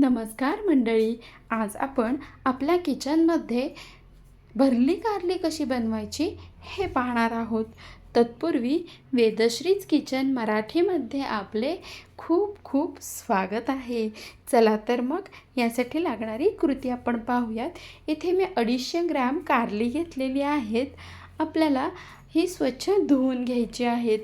नमस्कार मंडळी. आज आपण आपल्या किचनमध्ये भरली कारली कशी बनवायची हे पाहणार आहोत. तत्पूर्वी वेदश्रीज किचन मराठीमध्ये आपले खूप खूप स्वागत आहे. चला तर मग यासाठी लागणारी कृती आपण पाहूयात. इथे मी 250 ग्रॅम कारली घेतलेली आहेत. आपल्याला ही स्वच्छ धुवून घ्यायची आहेत.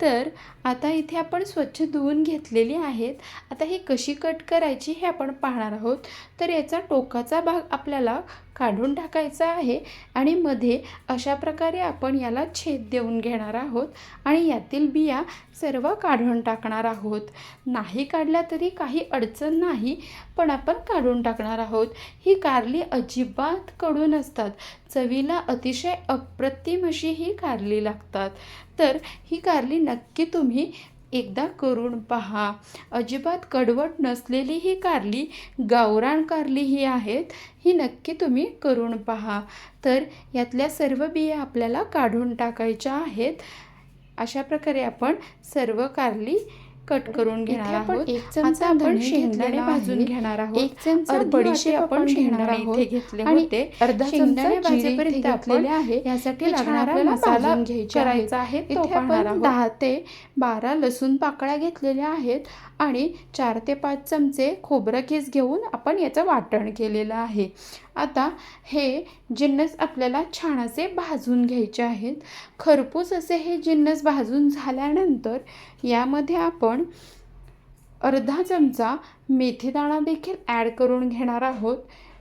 तर आता इथे आपण स्वच्छ धुवून घेतलेली आहेत. आता ही कशी कट करायची हे आपण पाहणार आहोत. तर याचा टोकाचा भाग आपल्याला काढून टाकायचा आहे आणि मध्ये अशा प्रकारे आपण याला छेद देऊन घेणार आहोत आणि यातील बिया सर्व काढून टाकणार आहोत. नाही काढल्या तरी काही अडचण नाही, पण आपण काढून टाकणार आहोत. ही कारली अजिबात कडू नसतात. चवीला अतिशय अप्रतिम अशी ही कारली लागतात. तर ही कारली नक्की तुम्ही एकदा करून पहा. अजिबात कडवट नसलेली ही कारली, गावरान कारली ही आहेत. ही नक्की तुम्ही करून पहा. तर यातल्या सर्व बिया आपल्याला काढून टाकायच्या आहेत. अशा प्रकारे आपण सर्व कारली कट करून घेणार आहोत. एक चमचा आपण शेंगदाणे भाजून घेणार आहोत. एक चमचा बडीशेप आपण घेणार आहोत. घेतले होते अर्धा शेंगदाणे भाजेपर्यंत घेतलेले आहे. यासाठी लागणारा मसाला करायचा आहे. इथे आपण 10 ते 12 लसूण पाकळ्या घेतलेल्या आहेत आणि 4 ते 5 चमचे खोबरं खीस घेऊन आपण याचं वाटण केलेलं आहे. आता हे जिन्नस आपल्याला छान असे भाजून घ्यायचे आहेत. खरपूस असे हे जिन्नस भाजून झाल्यानंतर यामध्ये आपण अर्धा चमचा मेथीदाणा देखील ॲड करून घेणार आहोत.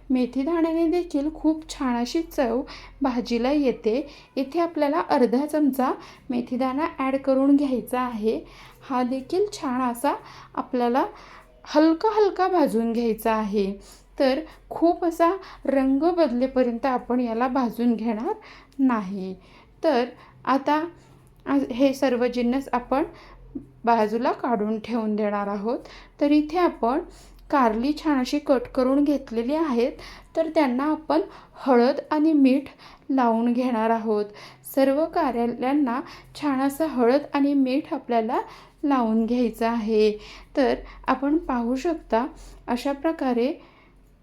मेथीदाण्याने देखील खूप छान अशी चव भाजीला येते. इथे आपल्याला अर्धा चमचा मेथीदाणा ॲड करून घ्यायचा आहे. हा देखील छान असा आपल्याला हलका भाजून घ्यायचा आहे. तर खूप असा रंग बदलेपर्यंत आपण याला भाजून घेणार नाही. तर आता हे सर्व जिन्नस आपण बाजूला काढून ठेवून देणार आहोत. तर इथे आपण कारली छान अशी कट करून घेतलेली आहेत. तर त्यांना आपण हळद आणि मीठ लावून घेणार आहोत. सर्व कारल्यांना छान असं हळद आणि मीठ आपल्याला लावून घ्यायचं आहे. तर आपण पाहू शकता अशा प्रकारे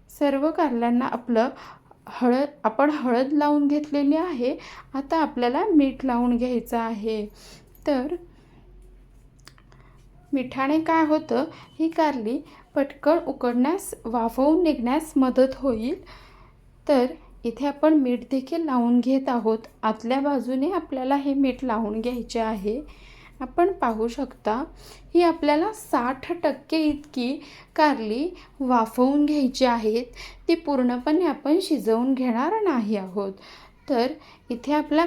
सर्व कारल्यांना आपण हळद लावून घेतलेली आहे. आता आपल्याला मीठ लावून घ्यायचं आहे. तर मिठाने काय होतं, ही कारली पटकन उकडण्यास, वाफवून निघण्यास मदत होईल. तर इथे आपण मीठ देखील लावून घेत आहोत. आतल्या बाजूने आपल्याला हे मीठ लावून घ्यायचे आहे. आपण पाहू शकता ही आपल्याला 60% इतकी कारली वाफवून घ्यायची आहेत. ती पूर्णपणे आपण शिजवून घेणार नाही आहोत. तर इथे आपल्या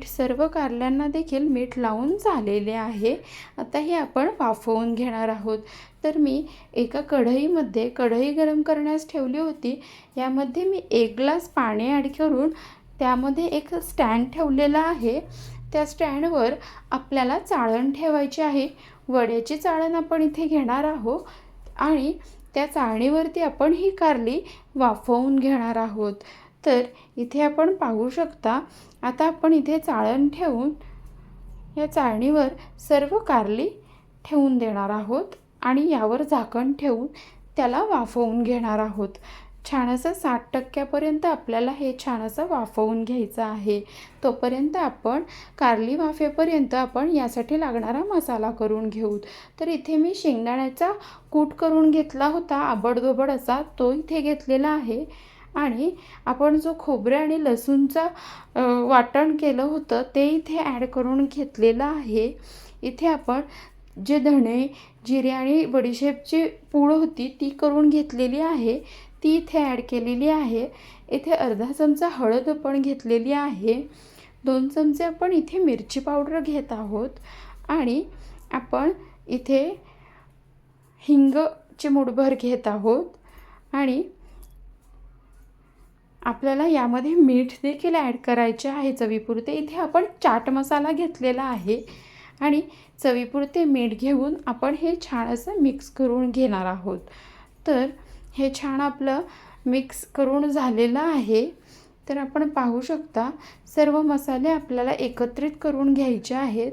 सर्व कारल्यांना देखील मीठ लावून झालेले आहे. आता हे आपण वाफवून घेणार आहोत. तर मी एका कढई गरम करण्यास ठेवली होती. यामध्ये मी 1 ग्लास पाणी ॲड करून त्यामध्ये एक स्टँड ठेवलेला आहे. त्या स्टँडवर आपल्याला चाळण ठेवायची आहे. वड्याची चाळण आपण इथे घेणार आहोत आणि त्या चाळणीवरती आपण ही कारली वाफवून घेणार आहोत. तर इथे आपण पाहू शकता. आता आपण इथे चाळण ठेवून या चाळणीवर सर्व कारली ठेवून देणार आहोत आणि यावर झाकण ठेवून त्याला वाफवून घेणार आहोत. छान असं 60% आपल्याला हे छान असं वाफवून घ्यायचं आहे. तोपर्यंत आपण कारली वाफेपर्यंत आपण यासाठी लागणारा मसाला करून घेऊ. तर इथे मी शेंगदाण्याचा कूट करून घेतला होता, आबडधोबड असा तो इथे घेतलेला आहे. आणि आपण जो खोबरे आणि लसूणचा वाटण केलं होतं ते इथे ॲड करून घेतलेलं आहे. इथे आपण जे धणे, जिरे आणि बडीशेपची पूड होती ती करून घेतलेली आहे, ती इथे ॲड केलेली आहे. इथे अर्धा चमचा हळद आपण घेतलेली आहे. 2 चमचे आपण इथे मिरची पावडर घेत आहोत आणि आपण इथे हिंगची मूठभर घेत आहोत. आणि आपल्याला यामध्ये मीठ देखील ॲड करायचे आहे चवीपुरते. इथे आपण चाट मसाला घेतलेला आहे आणि चवीपुरते मीठ घेऊन आपण हे छान असं मिक्स करून घेणार आहोत. तर हे छान आपलं मिक्स करून झालेलं आहे. तर आपण पाहू शकता सर्व मसाले आपल्याला एकत्रित करून घ्यायचे आहेत.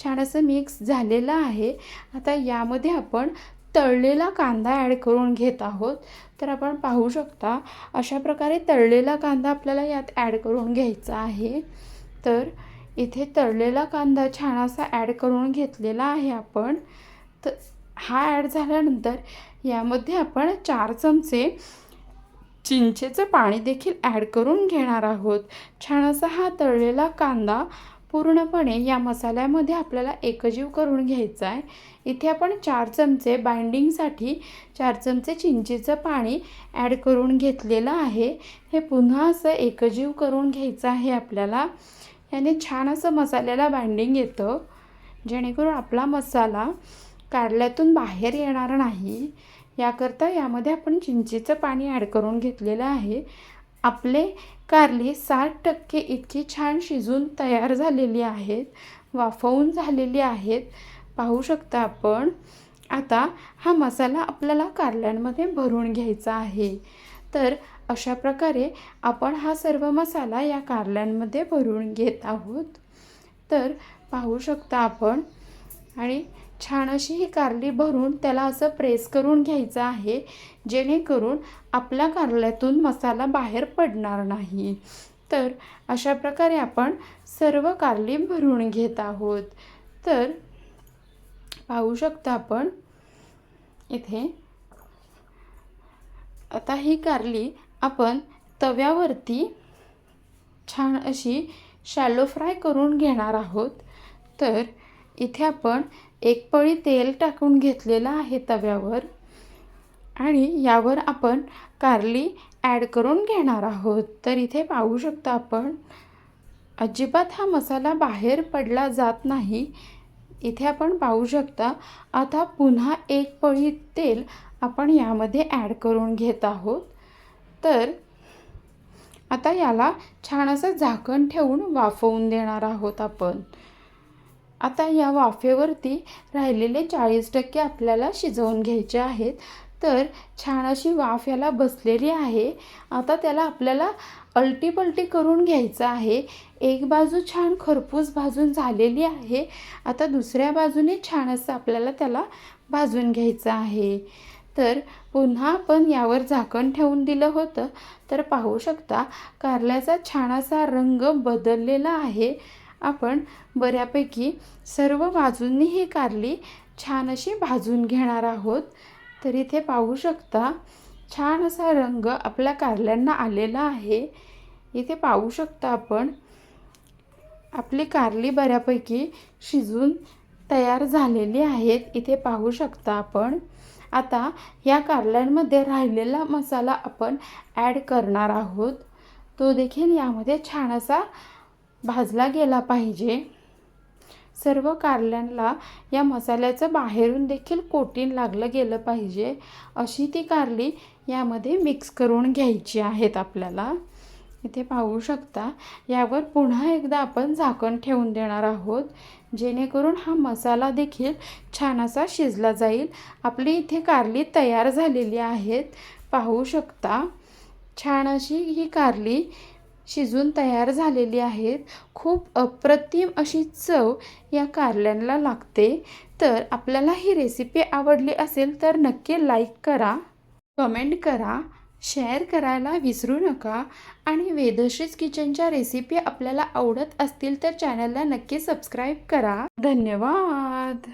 छान असं मिक्स झालेलं आहे. आता यामध्ये आपण तळलेला कांदा ॲड करून घेत आहोत. तर आपण पाहू शकता अशा प्रकारे तळलेला कांदा आपल्याला यात ॲड करून घ्यायचा आहे. तर इथे तळलेला कांदा छान असा ॲड करून घेतलेला आहे आपण. तर हा ॲड झाल्यानंतर यामध्ये आपण 4 चमचे चिंचेचं पाणी देखील ॲड करून घेणार आहोत. छान असा हा तळलेला कांदा पूर्णपणे या मसाल्यामध्ये आपल्याला एकजीव करून घ्यायचा आहे. इथे आपण 4 चमचे बाइंडिंगसाठी 4 चमचे चिंचेचं पाणी ॲड करून घेतलेलं आहे. हे पुन्हा असं एकजीव करून घ्यायचं आहे आपल्याला. याने छान असं मसाल्याला बाइंडिंग येतं, जेणेकरून आपला मसाला कारल्यातून बाहेर येणार नाही. याकरता यामध्ये आपण चिंचेचं पाणी ॲड करून घेतलेलं आहे. आपले कारली 60% इतकी छान शिजून तयार झालेली आहेत, वाफवून झालेली आहेत. पाहू शकता आपण. आता हा मसाला आपल्याला कारल्यांमध्ये भरून घ्यायचा आहे. तर अशा प्रकारे आपण हा सर्व मसाला या कारल्यांमध्ये भरून घेत आहोत. तर पाहू शकता आपण. आणि छान अशी ही कारली भरून त्याला असं प्रेस करून घ्यायचं आहे, जेणेकरून आपल्या कारल्यातून मसाला बाहेर पडणार नाही. तर अशा प्रकारे आपण सर्व कारली भरून घेत आहोत. तर पाहू शकता आपण इथे. आता ही कारली आपण तव्यावरती छान अशी शॅलो फ्राय करून घेणार आहोत. तर इथे आपण 1 पळी तेल टाकून घेतलेलं आहे तव्यावर आणि यावर आपण कारली ॲड करून घेणार आहोत. तर इथे पाहू शकता आपण अजिबात हा मसाला बाहेर पडला जात नाही. इथे आपण पाहू शकता. आता पुन्हा 1 पळी तेल आपण यामध्ये ॲड करून घेत आहोत. तर आता याला छान असं झाकण ठेवून वाफवून देणार आहोत आपण. आता या वाफेवरती राहिलेले 40% आपल्याला शिजवून घ्यायचे आहेत. तर छान अशी वाफ याला बसलेली आहे. आता त्याला आपल्याला अलटी-पलटी करून घ्यायचं आहे. एक बाजू छान खरपूस भाजून झालेली आहे. आता दुसऱ्या बाजूने छान असं आपल्याला त्याला भाजून घ्यायचं आहे. तर पुन्हा आपण यावर झाकण ठेवून दिलं होतं. तर पाहू शकता कारल्याचा छान असा रंग बदललेला आहे. आपण बऱ्यापैकी सर्व बाजूंनी ही कारली छान अशी भाजून घेणार आहोत. तर इथे पाहू शकता छान असा रंग आपल्या कारल्यांना आलेला आहे. इथे पाहू शकता आपण आपली कारली बऱ्यापैकी शिजून तयार झालेली आहेत. इथे पाहू शकता आपण. आता या कारल्यांमध्ये राहिलेला मसाला आपण ॲड करणार आहोत. तो देखील यामध्ये छान असा भाजला गेला पाहिजे. सर्व कारल्यांना या मसाल्याचं बाहेरून देखील कोटिंग लागलं गेलं पाहिजे, अशी ती कारली यामध्ये मिक्स करून घ्यायची आहेत आपल्याला. इथे पाहू शकता. यावर पुन्हा एकदा आपण झाकण ठेवून देणार आहोत, जेणेकरून हा मसाला देखील छान असा शिजला जाईल. आपली इथे कारली तयार झालेली आहेत. पाहू शकता छान अशी ही कारली शिजून तयार झालेली आहेत. खूप अप्रतिम अशी चव या कारल्यांना लागते. तर आपल्याला ही रेसिपी आवडली असेल तर नक्की लाईक करा, कमेंट करा, शेअर करायला विसरू नका. आणि वेदश्रीज किचनच्या रेसिपी आपल्याला आवडत असतील तर चॅनलला नक्की सबस्क्राईब करा. धन्यवाद.